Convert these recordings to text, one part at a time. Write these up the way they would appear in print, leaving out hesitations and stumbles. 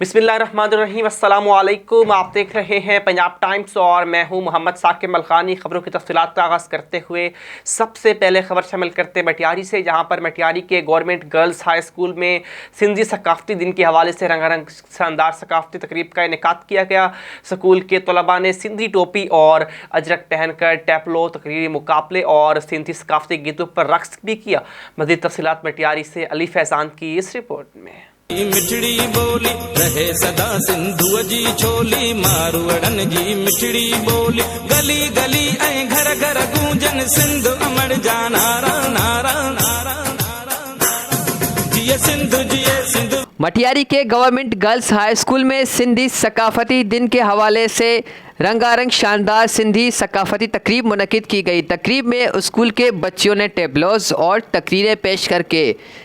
बिस्मिल्लाहिर्रहमानिर्रहीम, अस्सलामुअलैकुम। आप देख रहे हैं पंजाब टाइम्स और मैं हूं मोहम्मद साकिब मलखानी। खबरों की तफसीलात का आगाज़ करते हुए सबसे पहले खबर शामिल करते हैं मटियारी से, जहां पर मटियारी के गवर्नमेंट गर्ल्स हाई स्कूल में सिंधी सकाफ़ती दिन के हवाले से रंगारंग शानदार सकाफ़ती तकरीब का इनेकाद किया गया। स्कूल के तलबा ने सिंधी टोपी और अजरक पहनकर टैपलो, तकरीरी मुकाबले और सिंधी सकाफ़ती गीतों पर रक्स भी किया। मज़ीद तफसीलात मटियारी से अली फैज़ान की इस रिपोर्ट में। मिठड़ी बोली रहे सदा सिंधु जी छोली, मारवड़न जी मिठड़ी बोली गली गली ऐं घर घर गूंजन सिंधु अमर जा नारा नारा नारा नारा, जिए सिंधु जिए सिंधु। मटियारी के गवर्नमेंट गर्ल्स हाई स्कूल में सिंधी सकाफती दिन के हवाले से रंगारंग शानदार सिंधी सकाफती तकरीब मुनक़िद की गई। तकरीब में स्कूल के बच्चों ने टेबलोज़ और तकरीरें पेश करके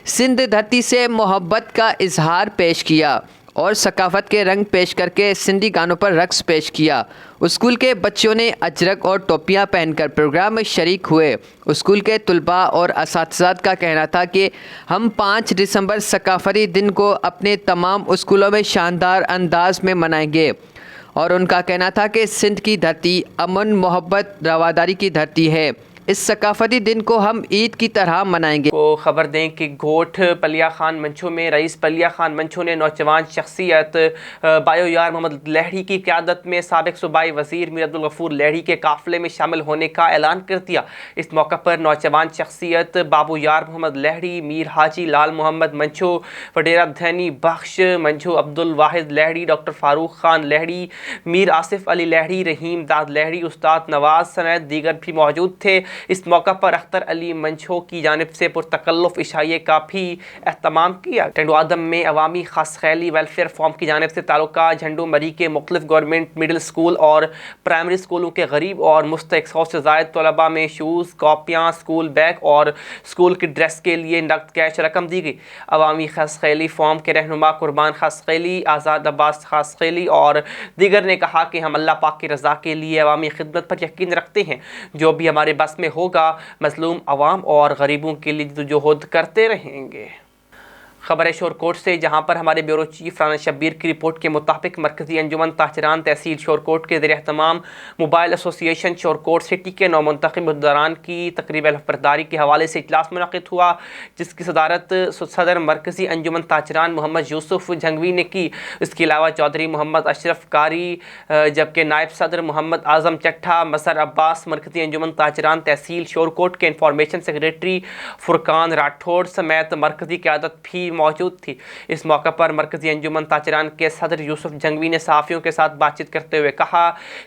सिंध धरती से मोहब्बत का इजहार पेश किया और सकाफत के रंग पेश करके सिंधी गानों पर रक्स पेश किया। स्कूल के बच्चों ने अजरक और टोपियां पहनकर प्रोग्राम में शरीक हुए। स्कूल के तुलबा और असातिज़ात का कहना था कि हम 5 दिसंबर सकाफती दिन को अपने तमाम स्कूलों में शानदार अंदाज में मनाएंगे और उनका कहना था कि सिंध की धरती अमन, मोहब्बत, रवादारी की धरती है। इस सकाफती दिन को हम ईद की तरह मनाएंगे। को खबर दें कि गोठ पलिया खान मंचो में रईस पलिया खान मंचो ने नौजवान शख्सियत बायो यार मोहम्मद लहड़ी की क़यादत में साबिक़ सूबाई वज़ीर मीर अब्दुल गफ़ूर लहड़ी के काफ़िले में शामिल होने का ऐलान कर दिया। इस मौका पर नौजवान शख्सियत बाबू यार मोहम्मद लहड़ी, मीर हाजी लाल मोहम्मद मंचो, वडेरा धैनी बख्श मंचो, अब्दुल वाहिद लहड़ी, डॉक्टर फ़ारूक खान लहड़ी, मीर आसिफ अली लहड़ी, रहीम दाद लहड़ी, उस्ताद नवाज समेत दीगर भी मौजूद थे। इस मौका पर अख्तर अली मंचो की जानिब से पुरतकल्लुफ़ इशाइये का भी एहतमाम किया। टंडो आदम में अवामी खास खैली वेलफेयर फॉर्म की जानिब से तालुका झंडू मरी के मुख्तलिफ गवर्नमेंट मिडिल स्कूल और प्राइमरी स्कूलों के गरीब और मुस्तहिक़ 100 से ज़ायद तलबा में शूज़, कॉपियाँ, स्कूल बैग और स्कूल की ड्रेस के लिए नकद कैश रकम दी गई। अवामी खास खैली फॉर्म के रहनुमा कुर्बान खास खैली, आज़ाद अब्बास खास खैली और दीगर ने कहा कि हम अल्लाह पाक की रज़ा के लिए अवामी खिदमत पर यकीन रखते हैं। जो भी हमारे बस में होगा मज़लूम अवाम और गरीबों के लिए जदोजहद करते रहेंगे। खबर है शोरकोट से, जहां पर हमारे ब्यूरो चीफ राना शब्बीर की रिपोर्ट के मुताबिक मरकज़ी अंजुमन ताजरान तहसील शोरकोट के ज़रिए एहतमाम मोबाइल एसोसिएशन शोरकोट सिटी के नौमुंतखब मुद्दरान की तकरीब बरदारी के हवाले से इजलास मुनक़िद हुआ, जिसकी सदारत सदर मरकज़ी अंजुमन ताजरान मोहम्मद यूसुफ झंगवी ने की। इसके अलावा चौधरी मोहम्मद अशरफ कारी, जबकि नायब सदर मोहम्मद आज़म चट्ठा, मसर अब्बास मरकज़ी अंजुमन ताजरान तहसील शोरकोट के इंफॉर्मेशन सेक्रेटरी फ़ुरकान राठौड़ समेत मरकज़ी क़यादत भी मौजूद थी। इस मौका पर मरकज़ी अंजुमन ताजरान के सदर यूसुफ झंगवी ने सहाफ़ियों के साथ बातचीत करते हुए कहा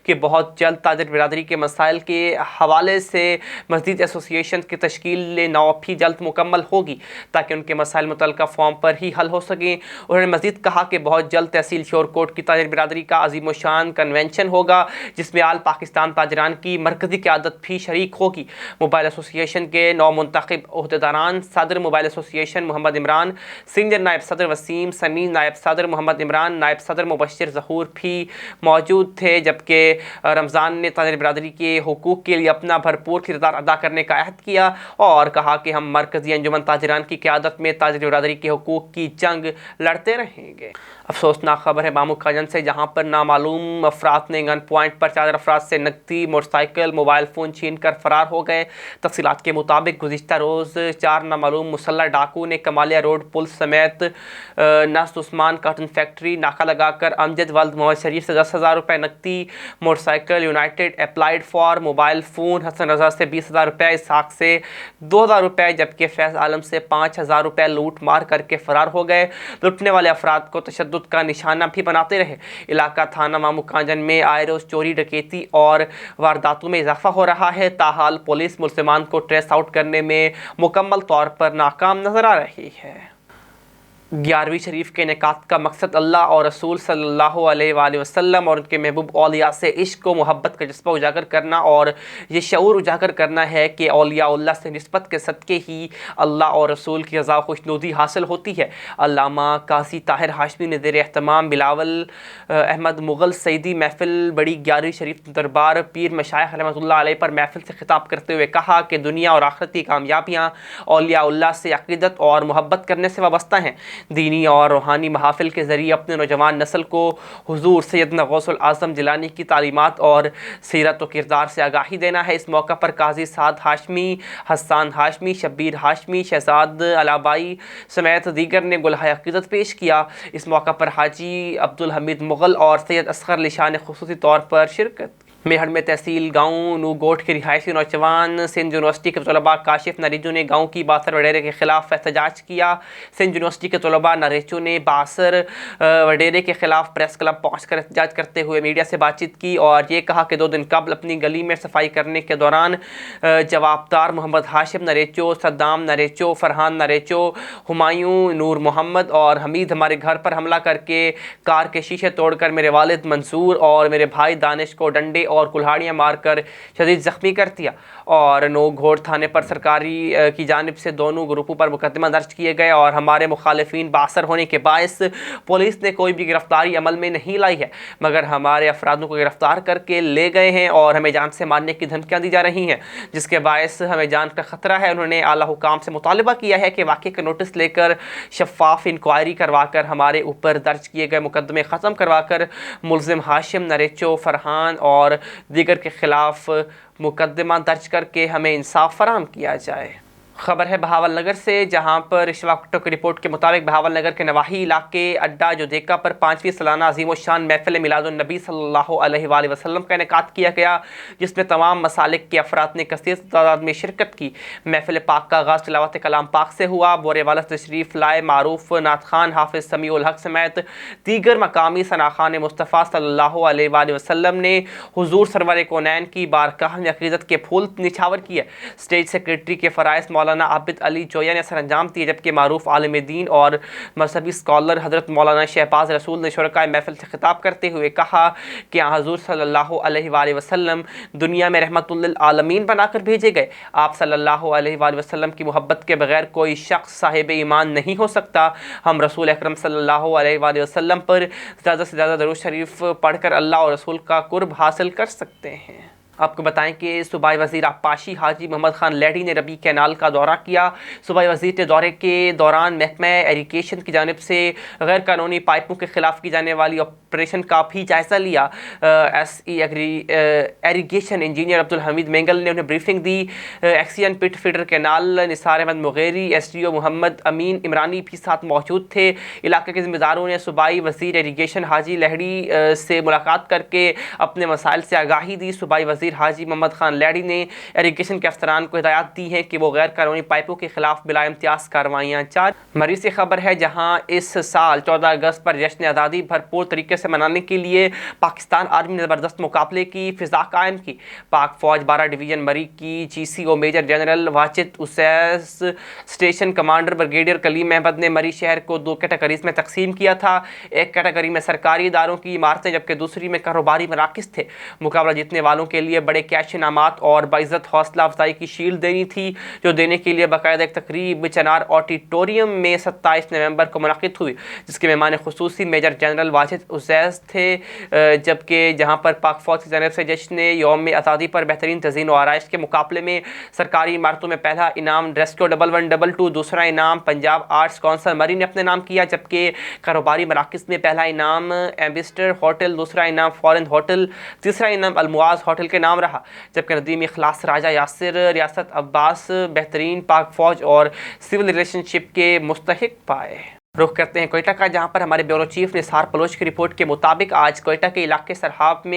कि बहुत जल्द ताजर बिरादरी के मसाइल के हवाले से मज़ीद एसोसिएशन की तश्कील नौ भी जल्द मुकम्मल होगी ताकि उनके मसाइल मुतल्लिक़ा फॉर्म पर ही हल हो सकें। उन्होंने मज़ीद कहा कि बहुत जल्द तहसील शोरकोट की ताजर बिरादरी का अज़ीम शान कन्वेंशन होगा, जिसमें आल पाकिस्तान ताजरान की मरकज़ी क़यादत भी शरीक होगी। मोबाइल एसोसिएशन के नौ मुंतखब ओहदेदारान सदर mobile association Mohammad Imran, senior नायब सदर वसीम सनी, नायब सदर मोहम्मद इमरान, नायब सदर मुबश्शिर ज़हूर भी मौजूद थे। जबकि रमज़ान ने ताजर बिरादरी के हुकूक़ के लिए अपना भरपूर किरदार अदा करने का अहद किया और कहा कि हम मरकज़ी अंजुमन ताजरान की क़यादत में ताजर बिरादरी के हुकूक़ की जंग लड़ते रहेंगे। अफसोसनाक खबर है बामू काजन से, जहाँ पर नामालूम अफराद ने गन पॉइंट पर 4 अफराद से नकदी, मोटरसाइकिल, मोबाइल फ़ोन छीन कर फ़रार हो गए। तफसीलात के मुताबिक गुज़िश्ता रोज़ 4 नामालूम मुसल्लह डाकू ने कमालिया रोड पुल समेत नस्त उस्मान काटन फैक्ट्री नाका लगाकर अमजद वल्द मोहम्मद शरीफ से 10,000 रुपये नकदी, motorcycle, united applied for mobile phone Hasan Raza से 20,000 रुपये, इसहाक से 2,000 रुपये जबकि फैज़ आलम से 5,000 रुपये लूट मार करके फ़रार हो गए। लुटने वाले अफराद को तशद्दुद का निशाना भी बनाते रहे। इलाका थाना मामू कांजन में आए रोज़ चोरी, डकैती और वारदातों में इजाफा हो रहा है। ताहाल पुलिस मुलज़िमान को ट्रेस आउट करने में मुकम्मल तौर पर नाकाम नजर आ रही है। 11वीं शरीफ के इनेकाद का मकसद अल्लाह और रसूल सल्लल्लाहु अलैहि वसल्लम और उनके महबूब औलिया से इश्क व मोहब्बत का जज्बा उजागर करना और ये शऊर उजागर करना है कि औलिया से निस्बत के सदक़े ही अल्लाह और रसूल की रज़ा खुशनुदी हासिल होती है। अल्लामा काजी ताहिर हाशमी ने ज़ेर एहतमाम बिलावल अहमद मुग़ल सईदी महफ़िल बड़ी 11वीं शरीफ दरबार पीर मशाइख़ रहमतुल्लाह अलैह पर महफ़िल से खिताब करते हुए कहा कि दुनिया और आखिरत की कामयाबियाँ औलिया से अक़ीदत और मोहब्बत करने से वाबस्ता हैं। دینی اور روحانی محافل کے ذریعے اپنے نوجوان نسل کو حضور سیدنا غوث الاعظم جیلانی کی تعلیمات اور سیرت و کردار سے آگاہی دینا ہے۔ اس موقع پر قاضی سعد ہاشمی، حسان ہاشمی، شبیر ہاشمی، شہزاد علابائی سمیت دیگر نے گلہائے عقیدت پیش کیا۔ اس موقع پر حاجی عبدالحمید مغل اور سید اصغر علی شاہ نے خصوصی طور پر شرکت۔ میہر میں تحصیل گاؤں نو گوٹ کے رہائشی نوجوان سندھ یونیورسٹی کے طلباء کاشف نریچو نے گاؤں کی باثر وڈیرے کے خلاف احتجاج کیا۔ سندھ یونیورسٹی کے طلباء نریچو نے باثر وڈیرے کے خلاف پریس کلب پہنچ کر احتجاج کرتے ہوئے میڈیا سے بات چیت کی اور یہ کہا کہ 2 دن قبل اپنی گلی میں صفائی کرنے کے دوران جوابدار محمد ہاشم نریچو، صدام نریچو، فرحان نریچو، ہمایوں، نور محمد اور حمید ہمارے گھر پر حملہ کر کے کار کے شیشے توڑ کر میرے والد منصور اور میرے بھائی دانش کو ڈنڈے اور کلہاڑیاں مار کر شدید زخمی کر دیا اور نو گھوٹ تھانے پر سرکاری کی جانب سے دونوں گروپوں پر مقدمہ درج کیے گئے اور ہمارے مخالفین باثر ہونے کے باعث پولیس نے کوئی بھی گرفتاری عمل میں نہیں لائی ہے، مگر ہمارے افرادوں کو گرفتار کر کے لے گئے ہیں اور ہمیں جان سے مارنے کی دھمکیاں دی جا رہی ہیں، جس کے باعث ہمیں جان کا خطرہ ہے۔ انہوں نے اعلیٰ حکام سے مطالبہ کیا ہے کہ واقعے کا نوٹس لے کر شفاف انکوائری کروا کر ہمارے اوپر درج کیے گئے مقدمے ختم کروا کر ملزم ہاشم نریچو، فرحان اور دیگر کے خلاف مقدمہ درج کر کے ہمیں انصاف فراہم کیا جائے۔ خبر ہے بہاول نگر سے، جہاں پر اشوا کٹو کی رپورٹ کے مطابق بہاول نگر کے نواحی علاقے اڈا جودیکا پر 5ویں سالانہ عظیم الشان محفل میلاد النبی صلی اللہ علیہ وآلہ وسلم کا انعقاد کیا گیا، جس میں تمام مسالک کے افراد نے کثیر تعداد میں شرکت کی۔ محفل پاک کا آغاز تلاوت کلام پاک سے ہوا۔ بورے والا تشریف لائے معروف نعت خوان حافظ سمیع الحق سمیت دیگر مقامی ثناخوان مصطفیٰ صلی اللہ علیہ وآلہ وسلم نے حضور سرور کونین کی بارگاہ میں عقیدت کے پھول نچھاور کیے۔ اسٹیج سیکریٹری کے فرائض مولانا عابد علی جویا نے سر انجام دیے، جبکہ معروف عالم دین اور مذہبی اسکالر حضرت مولانا شہباز رسول نے شرکائے محفل سے خطاب کرتے ہوئے کہا کہ حضور صلی اللہ علیہ وآلہ وسلم دنیا میں رحمت للعالمین بنا کر بھیجے گئے۔ آپ صلی اللہ علیہ وآلہ وسلم کی محبت کے بغیر کوئی شخص صاحب ایمان نہیں ہو سکتا۔ ہم رسول اکرم صلی اللہ علیہ وآلہ وسلم پر زیادہ سے زیادہ درود شریف پڑھ کر اللہ اور رسول کا قرب حاصل کر سکتے ہیں۔ آپ کو بتائیں کہ صوبائی وزیر آبپاشی حاجی محمد خان لیڈی نے ربی کینال کا دورہ کیا۔ صوبائی وزیر نے دورے کے دوران محکمہ ایریگیشن کی جانب سے غیر قانونی پائپوں کے خلاف کی جانے والی آپریشن کا بھی جائزہ لیا۔ S E irrigation engineer Abdul Hamid Mengal نے انہیں بریفنگ دی۔ XEN Pat feeder canal Nisar Ahmed Mughairi, S D O Muhammad Amin Umrani بھی ساتھ موجود تھے۔ علاقے کے ذمہ داروں نے صوبائی وزیر ایریگیشن حاجی لیڈی سے ملاقات کر کے اپنے مسائل سے آگاہی دی۔ صوبائی وزیر حاجی محمد خان لیڈی نے ایریگیشن کے افسران کو ہدایات دی ہیں کہ وہ غیر قانونی پائپوں کے خلاف بلا امتیاز کارروائیاں جاری۔ مری سے خبر ہے، جہاں اس سال 14 اگست پر جشن آزادی بھرپور طریقے سے منانے کے لیے پاکستان آرمی نے زبردست مقابلے کی فضا قائم کی۔ پاک فوج 12 ڈویژن مری کی G C O major general Wajid Aziz, station commander brigadier Kaleem Ahmed نے مری شہر کو 2 کیٹیگریز میں تقسیم کیا تھا۔ ایک کیٹیگری میں سرکاری اداروں کی عمارتیں، جبکہ دوسری میں کاروباری مراکز تھے۔ مقابلہ جیتنے والوں کے لیے بڑے کیش انعامات اور باعزت حوصلہ افزائی کی شیلڈ دینی تھی، جو دینے کے لیے باقاعدہ ایک تقریب چنار آڈیٹوریم میں 27 نومبر کو منعقد ہوئی، جس کے مہمان خصوصی میجر جنرل واجد اسیس تھے، جبکہ جہاں پر پاک فوج کی جانب سے جشن یوم آزادی پر بہترین تزئین و آرائش کے مقابلے میں سرکاری عمارتوں میں پہلا انعام ریسکیو 1122، دوسرا انعام پنجاب آرٹس کونسل مری نے اپنے نام کیا، جبکہ کاروباری مراکز میں پہلا انعام ایمبیسڈر ہوٹل، دوسرا انعام فورن ہوٹل، تیسرا انعام المواز ہوٹل کے نام رہا، جبکہ ندیم اخلاص راجہ یاسر ریاست عباس بہترین پاک فوج اور سول ریلیشن شپ کے مستحق پائے۔ رخ کرتے ہیں کوئٹہ کا، جہاں پر ہمارے بیورو چیف نثار بلوچ کی رپورٹ کے مطابق آج کوئٹہ کے علاقے سرحاب میں